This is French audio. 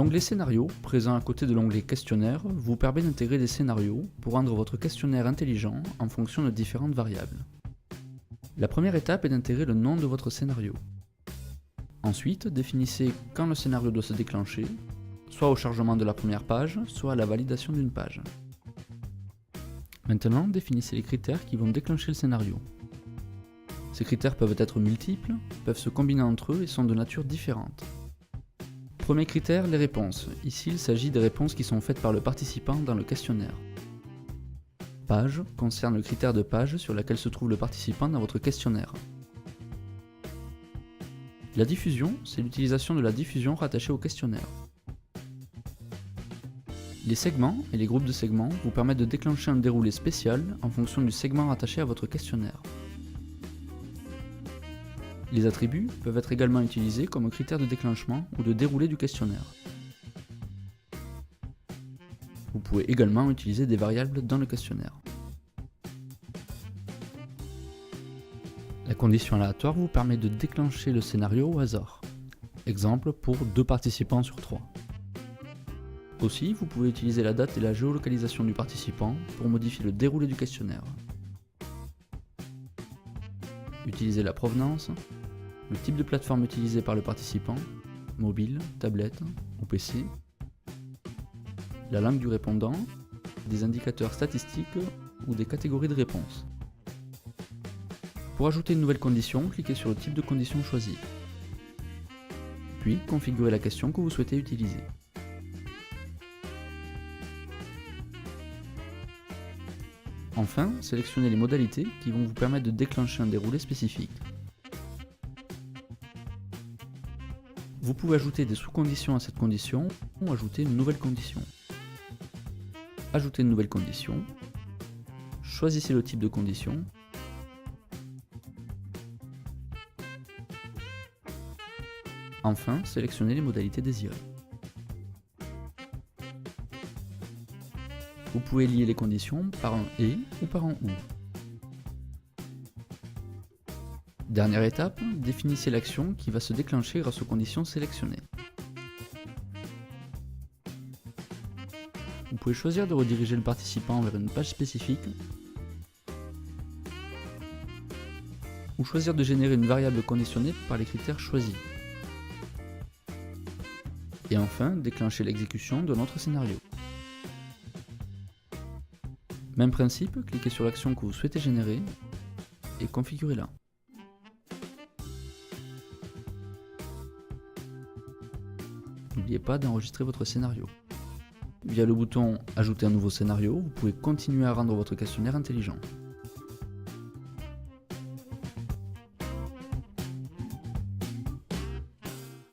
L'onglet Scénario, présent à côté de l'onglet Questionnaire, vous permet d'intégrer des scénarios pour rendre votre questionnaire intelligent en fonction de différentes variables. La première étape est d'intégrer le nom de votre scénario. Ensuite, définissez quand le scénario doit se déclencher, soit au chargement de la première page, soit à la validation d'une page. Maintenant, définissez les critères qui vont déclencher le scénario. Ces critères peuvent être multiples, peuvent se combiner entre eux et sont de nature différente. Premier critère, les réponses. Ici, il s'agit des réponses qui sont faites par le participant dans le questionnaire. Page concerne le critère de page sur laquelle se trouve le participant dans votre questionnaire. La diffusion, c'est l'utilisation de la diffusion rattachée au questionnaire. Les segments et les groupes de segments vous permettent de déclencher un déroulé spécial en fonction du segment rattaché à votre questionnaire. Les attributs peuvent être également utilisés comme critères de déclenchement ou de déroulé du questionnaire. Vous pouvez également utiliser des variables dans le questionnaire. La condition aléatoire vous permet de déclencher le scénario au hasard. Exemple pour 2 participants sur 3. Aussi, vous pouvez utiliser la date et la géolocalisation du participant pour modifier le déroulé du questionnaire. Utilisez la provenance, le type de plateforme utilisée par le participant, mobile, tablette ou PC, la langue du répondant, des indicateurs statistiques ou des catégories de réponses. Pour ajouter une nouvelle condition, cliquez sur le type de condition choisi. Puis, configurez la question que vous souhaitez utiliser. Enfin, sélectionnez les modalités qui vont vous permettre de déclencher un déroulé spécifique. Vous pouvez ajouter des sous-conditions à cette condition ou ajouter une nouvelle condition. Ajoutez une nouvelle condition. Choisissez le type de condition. Enfin, sélectionnez les modalités désirées. Vous pouvez lier les conditions par un « et » ou par un « ou ». Dernière étape, définissez l'action qui va se déclencher grâce aux conditions sélectionnées. Vous pouvez choisir de rediriger le participant vers une page spécifique ou choisir de générer une variable conditionnée par les critères choisis. Et enfin, déclencher l'exécution de notre scénario. Même principe, cliquez sur l'action que vous souhaitez générer et configurez-la. N'oubliez pas d'enregistrer votre scénario. Via le bouton « Ajouter un nouveau scénario », vous pouvez continuer à rendre votre questionnaire intelligent.